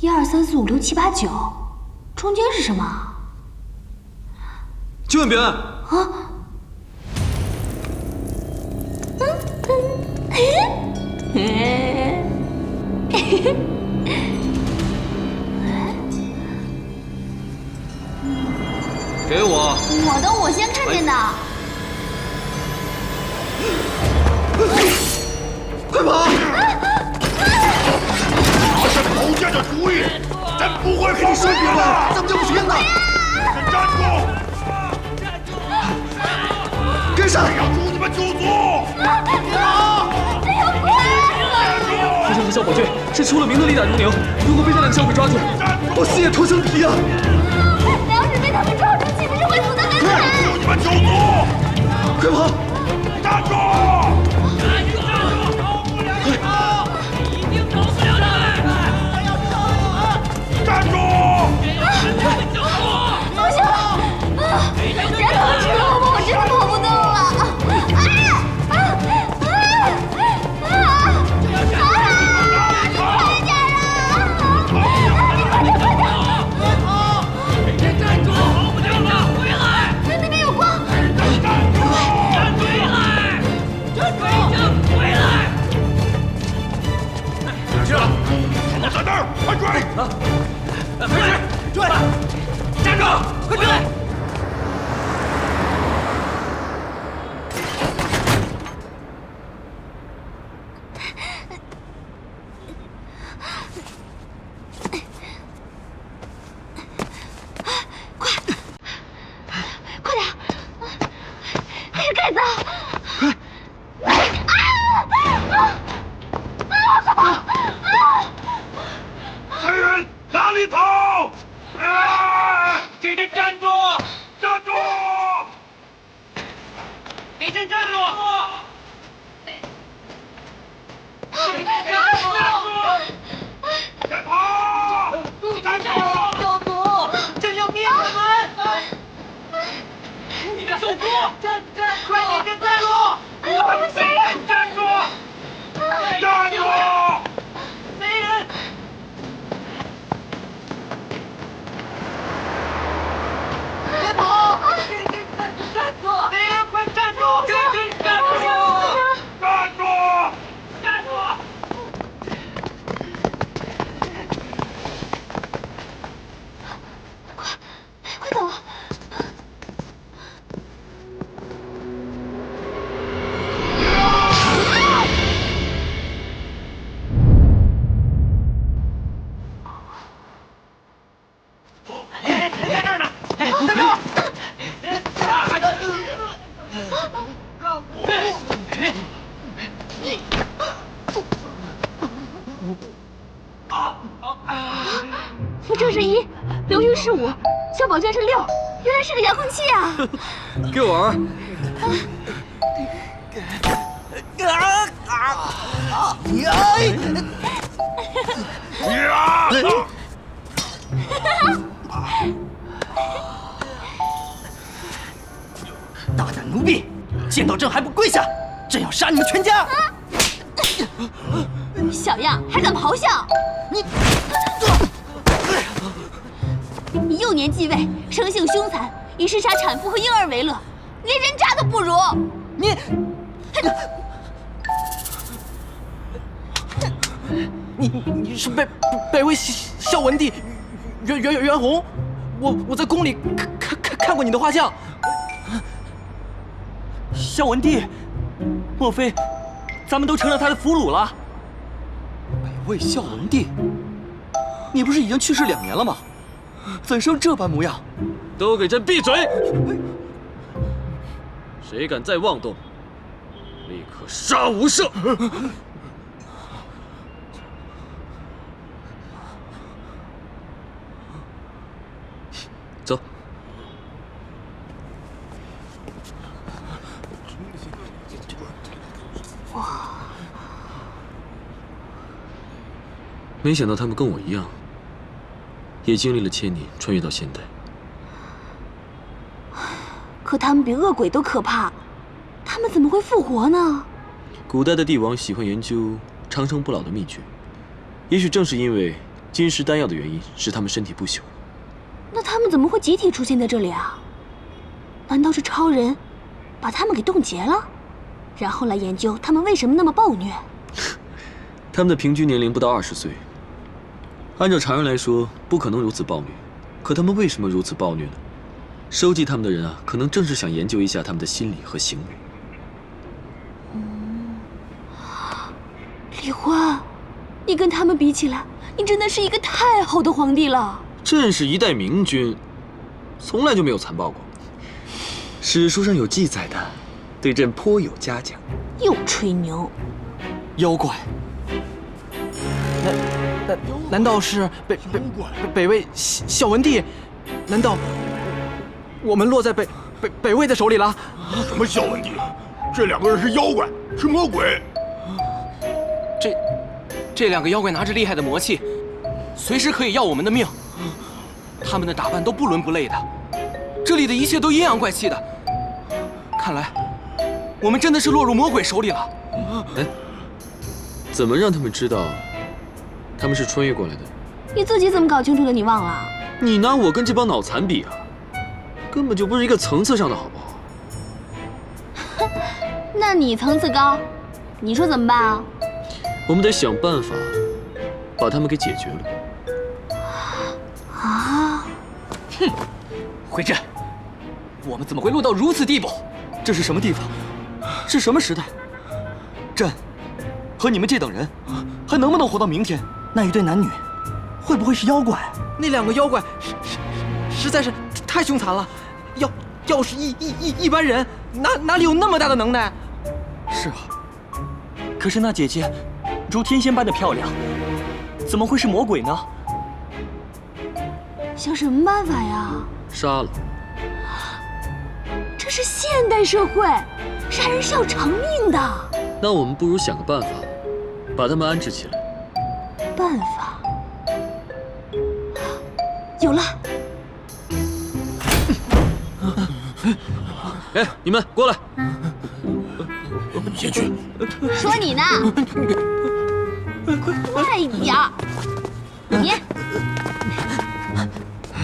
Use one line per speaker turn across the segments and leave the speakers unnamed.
1、2、3、4、5、6、7、8、9，中间是什么？
千万别按！
啊！
给我！
我的，我先看见的。
快跑！
他是侯家的主意，朕不会放过你的！
怎么就不行呢？
站住！
跟上！
要诛你们九族！
他这是校宝卷，是出了名的力大如牛。如果被这两个小鬼抓住，我死也脱层皮啊！
那要是被他们抓住，岂不是会死得很惨？
救你们九族！
快跑！
站住！站住！
不行！人都吃了我，我真的跑不动了！快点啊！你快点！
站住！跑不掉了，回来！
那边有光！
站住！回来！回来！
哪去了？他们在那儿，快追！
追！站住！快追！
快点！那是盖子！
来人，哪里跑？
给朕站住！
站住！
给朕站住！
别跑！站住！
教主，朕要灭你们！你的手足，快给朕带路！站住！
站住！
贼人！别跑！站住！贼人，快站住！站住！
站住！
站住！
快走！
在这儿呢！在这儿！
扶正是1，流云是5，小宝卷是6，原来是个遥控器啊！
给我玩！
大胆奴婢，见到朕还不跪下！朕要杀你们全家！
小样，还敢咆哮！你幼年继位，生性凶残，以嗜杀产妇和婴儿为乐，连人渣都不如！
你是北魏孝文帝袁弘，我在宫里看过你的画像。孝文帝，莫非咱们都成了他的俘虏了？
北魏孝文帝，你不是已经去世2年了吗？怎生这般模样？都给朕闭嘴！谁敢再妄动，立刻杀无赦！走。没想到他们跟我一样，也经历了千年，穿越到现代。
可他们比恶鬼都可怕，他们怎么会复活呢？
古代的帝王喜欢研究长生不老的秘诀，也许正是因为
金石丹药的原因是他们身体不朽。
那他们怎么会集体出现在这里啊？难道是超人把他们给冻结了，然后来研究他们为什么那么暴虐？
他们的平均年龄不到20岁，按照常人来说，不可能如此暴虐。可他们为什么如此暴虐呢？收集他们的人啊，可能正是想研究一下他们的心理和行为。
李欢，你跟他们比起来，你真的是一个太好的皇帝了。
朕是一代明君，从来就没有残暴过。史书上有记载的，对朕颇有嘉奖。
又吹牛。
妖怪，
难道是北魏孝文帝？难道我们落在北魏的手里了？
什么孝文帝？这2个人是妖怪，是魔鬼。
这2个妖怪拿着厉害的魔气，随时可以要我们的命。他们的打扮都不伦不类的，这里的一切都阴阳怪气的。看来，我们真的是落入魔鬼手里了。
哎，怎么让他们知道他们是穿越过来的？
你自己怎么搞清楚的？你忘了？
你拿我跟这帮脑残比啊，根本就不是一个层次上的，好不好？
那你层次高，你说怎么办啊？
我们得想办法把他们给解决了。
啊！
哼，回朕，我们怎么会落到如此地步？
这是什么地方？是什么时代？朕和你们这等人，还能不能活到明天？
那一对男女，会不会是妖怪？
那2个妖怪实在是太凶残了。要是一般人，哪里有那么大的能耐？
是啊，可是那姐姐如天仙般的漂亮，怎么会是魔鬼呢？
想什么办法呀？
杀了。
这是现代社会，杀人是要偿命的。
那我们不如想个办法，把他们安置起来。
办法有了。
哎，你们过来！
你先去。
说你呢，快一点儿！你，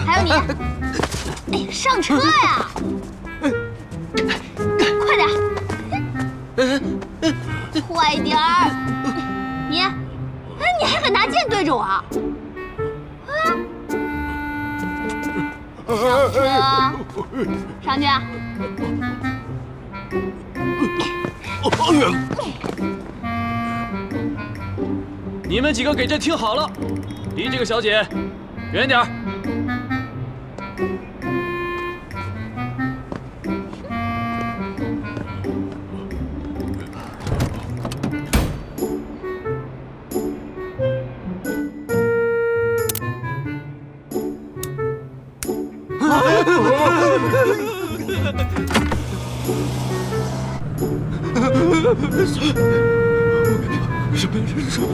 还有你，哎，上车呀！快点儿，快点儿！你，哎，你还敢拿剑对着我？啊！上车，上去。
你们几个给朕听好了，离这个小姐远点儿。
什么？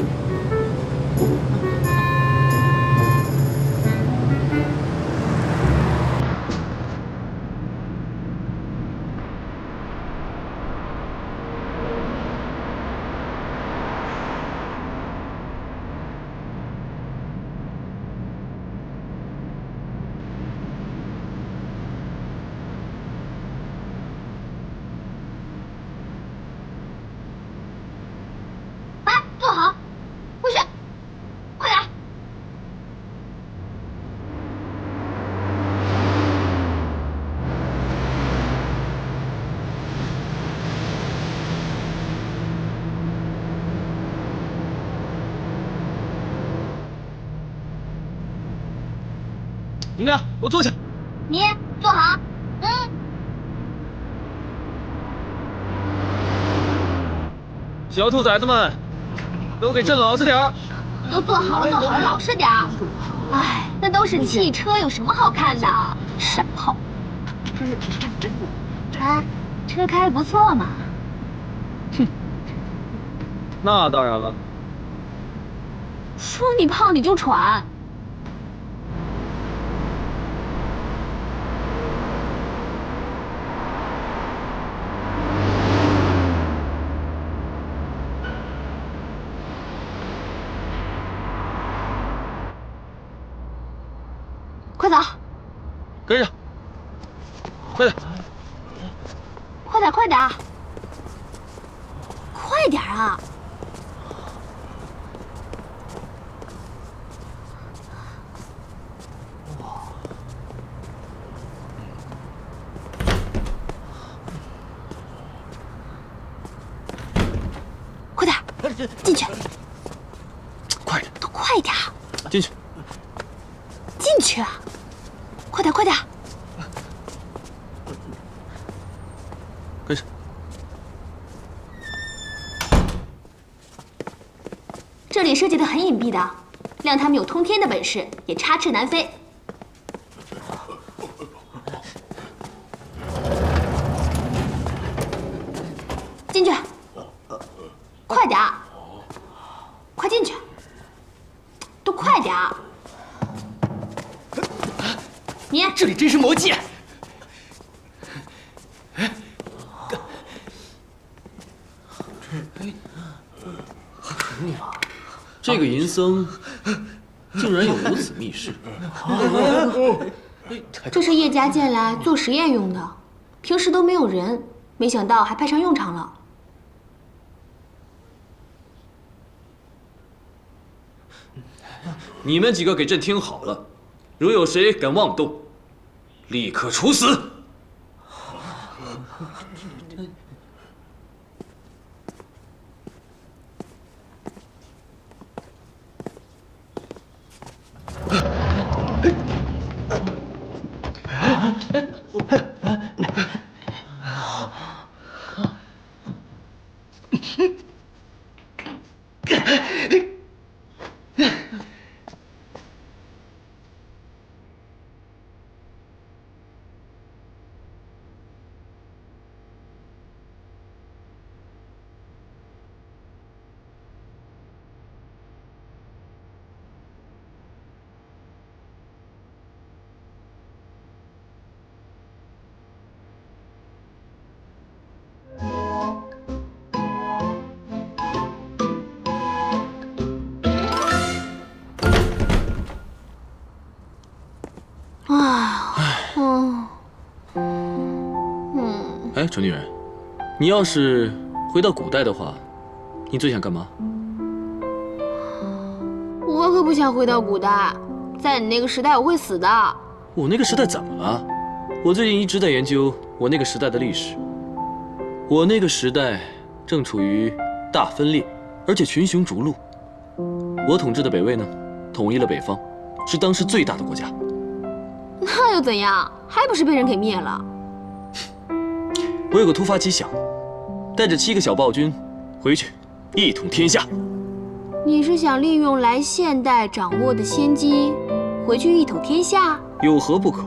来，坐好，回去，快点。
你俩，给我坐下。
你坐好，
小兔崽子们，都给朕老实点儿！
都坐好了，坐好了，老实点儿。哎，那都是汽车，有什么好看的？傻炮。哎，车开不错嘛。
那当然了。
说你胖你就喘。
跟上，快点！
快点，快点！快点啊！快点，进去！
快点，
都快点！
进去！
进去啊！快点，快点！
跟上。
这里设计的很隐蔽的，让他们有通天的本事，也插翅难飞。进去，快点儿，快进去，都快点儿！你
这里真是魔界！
这个银僧竟然有如此密室。
这是叶家建来做实验用的，平时都没有人，没想到还派上用场了。
你们几个给朕听好了，如有谁敢妄动，立刻处死！哎，蠢女人，你要是回到古代的话，你最想干嘛？
我可不想回到古代，在你那个时代我会死的。
我那个时代怎么了？我最近一直在研究我那个时代的历史。我那个时代正处于大分裂，而且群雄逐鹿。我统治的北魏呢，统一了北方，是当时最大的国家。
那又怎样？还不是被人给灭了？
我有个突发奇想，带着7个小暴君回去，一统天下。
你是想利用来现代掌握的先机，回去一统天下？
有何不可？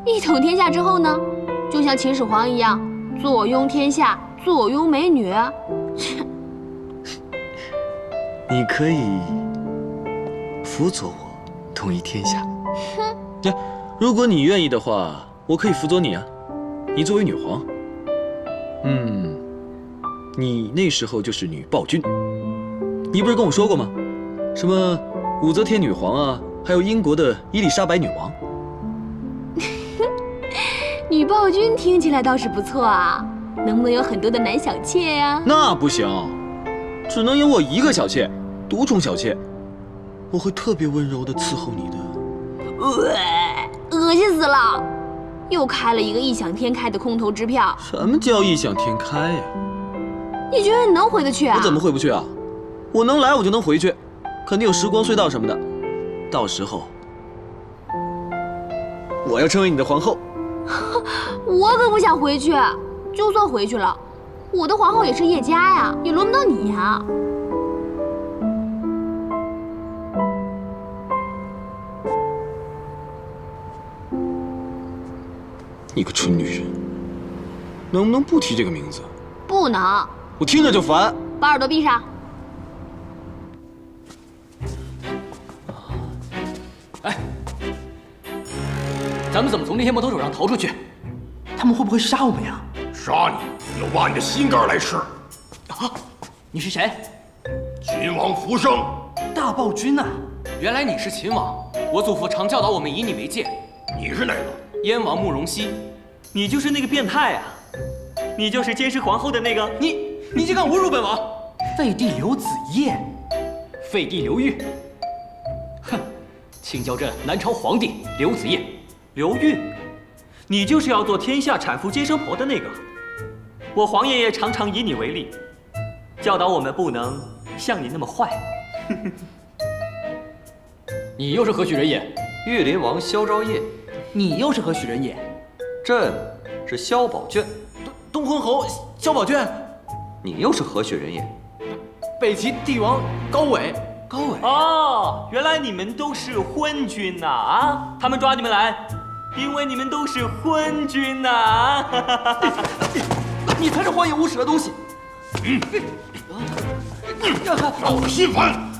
一统天下之后呢，就像秦始皇一样，坐拥天下，坐拥美女。
你可以辅佐我统一天下。哼，如果你愿意的话，我可以辅佐你啊。你作为女皇。你那时候就是女暴君，你不是跟我说过吗？什么武则天女皇啊，还有英国的伊丽莎白女王。
女暴君听起来倒是不错啊，能不能有很多的男小妾呀？
那不行，只能有我一个小妾，独宠小妾。我会特别温柔地伺候你的。
恶心死了！又开了一个异想天开的空头支票。
什么叫异想天开呀？
你觉得你能回得去啊？
我怎么回不去啊？我能来我就能回去，肯定有时光隧道什么的。到时候我要成为你的皇后。
我可不想回去，就算回去了，我的皇后也是叶家呀，也轮不到你呀。
你个蠢女人，能不能不提这个名字？
不能，
我听着就烦。
把耳朵闭上。
哎，咱们怎么从那些魔头手上逃出去？他们会不会杀我们呀？
杀你，要挖你的心肝来吃。
啊，你是谁？
秦王福生。
大暴君啊！
原来你是秦王，我祖父常教导我们以你为戒。
你是哪个？
燕王慕容熙。
你就是那个变态啊！你就是监视皇后的那个。
你竟敢侮辱本王！
废帝刘子业，废帝刘裕。哼，青椒镇南朝皇帝刘子业。
刘裕，你就是要做天下产妇接生婆的那个。我皇爷爷常常以你为例，教导我们不能像你那么坏。
你又是何许人也？
玉林王萧昭业，
你又是何许人也？
朕是萧宝卷。
东昏侯萧宝卷，
你又是何许人也？
北齐帝王高纬。
高纬。
哦，原来你们都是昏君呐！啊，他们抓你们来，因为你们都是昏君呐！
你才是荒淫无耻的东西！
老心烦！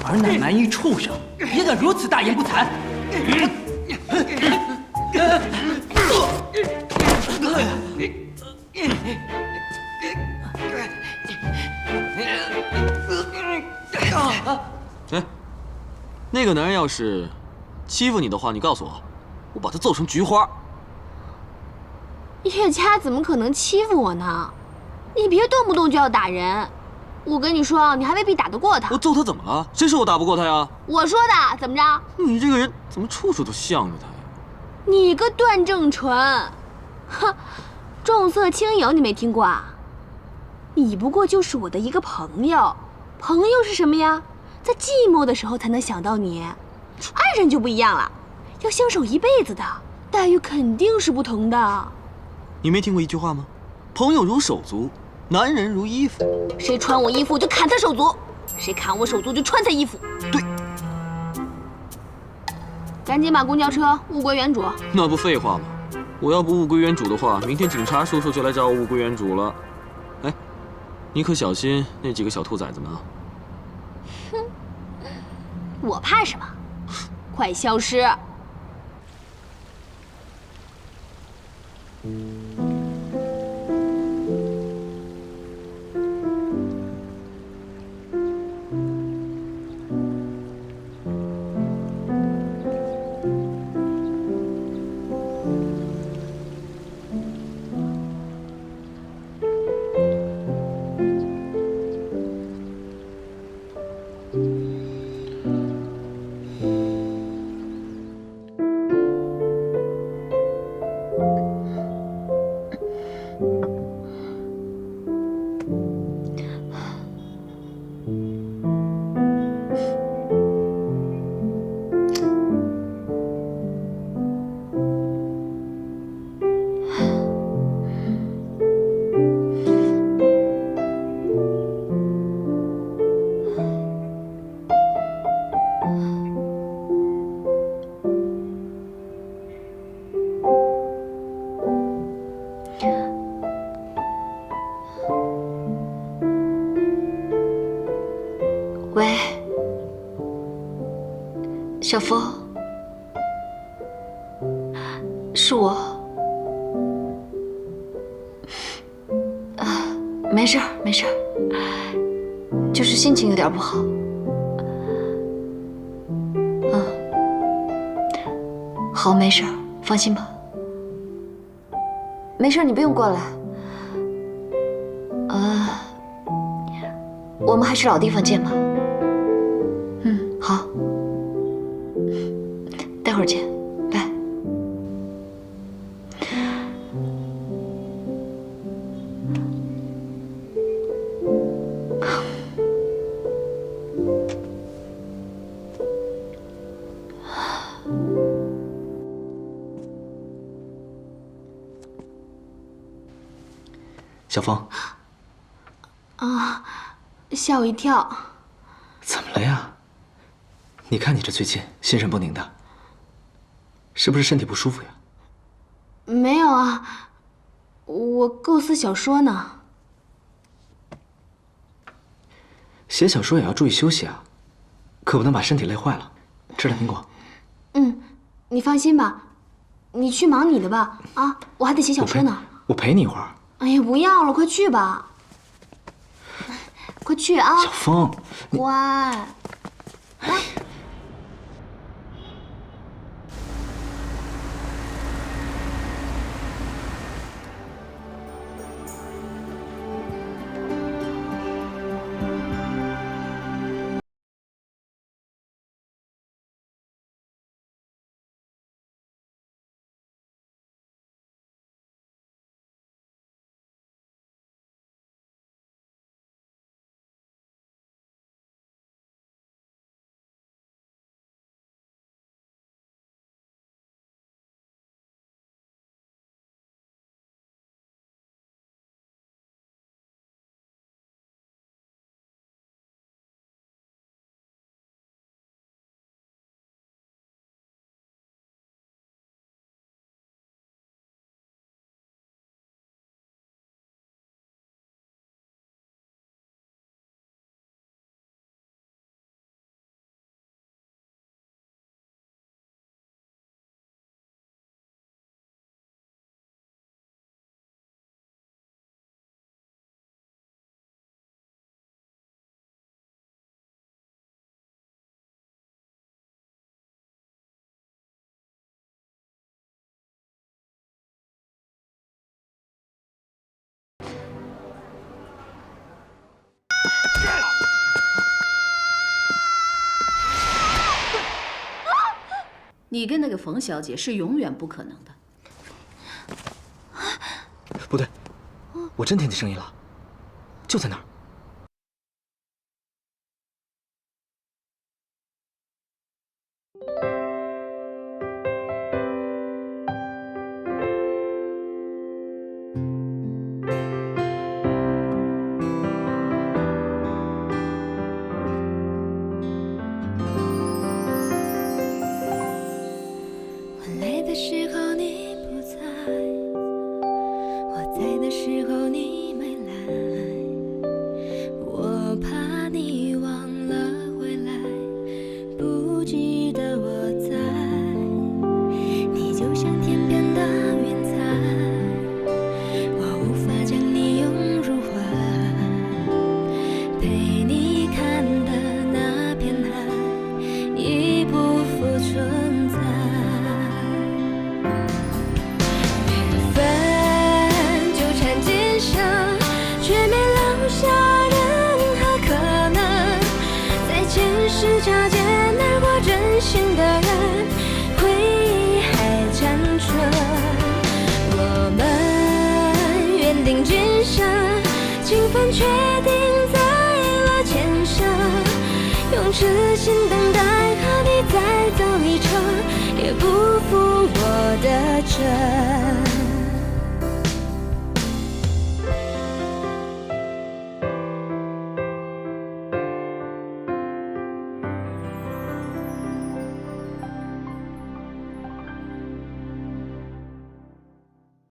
儿乃蛮夷畜生，也敢如此大言不惭！
哎，那个男人要是欺负你的话，你告诉我，我把他揍成菊花。
叶家怎么可能欺负我呢？你别动不动就要打人。我跟你说，你还未必打得过他。
我揍他怎么了？谁说我打不过他呀？
我说的，怎么着？
你这个人怎么处处都向着他呀？
你个段正淳，哼，重色轻友你没听过啊？你不过就是我的一个朋友，朋友是什么呀？在寂寞的时候才能想到你，爱人就不一样了，要相守一辈子的，待遇肯定是不同的。
你没听过一句话吗？朋友如手足，男人如衣服。
谁穿我衣服就砍他手足，谁砍我手足就穿他衣服。
对，
赶紧把公交车物归原主。
那不废话吗？我要不物归原主的话，明天警察叔叔就来找我物归原主了。哎，你可小心那几个小兔崽子们啊！
哼，我怕什么？快消失！
喂，小风，是我。没事儿，没事儿，就是心情有点不好。好，没事儿，放心吧。没事儿，你不用过来。我们还是老地方见吧。好，待会儿见，拜。
小风，
啊，吓我一跳。
怎么了呀？你看你这最近心神不宁的，是不是身体不舒服呀？
没有啊，我构思小说呢。
写小说也要注意休息啊，可不能把身体累坏了。吃点苹果。
你放心吧，你去忙你的吧。啊，我还得写小说呢。
我陪你一会儿。
哎呀，不要了，快去吧。快去啊！
小风，
乖。
你跟那个冯小姐是永远不可能的。
不对，我真听见声音了，就在那儿。
我来的时候你不在，我在的时候你没来，我怕你忘了回来，不记得我在。你就像天边的云彩，我无法将你拥入怀，陪你看的那片海已不复存在。却没留下任何可能，在前世擦肩而过真心的人，回忆还残存。我们约定今生，情分确定在了前生，用痴心等待和你再走一程，也不负我的真。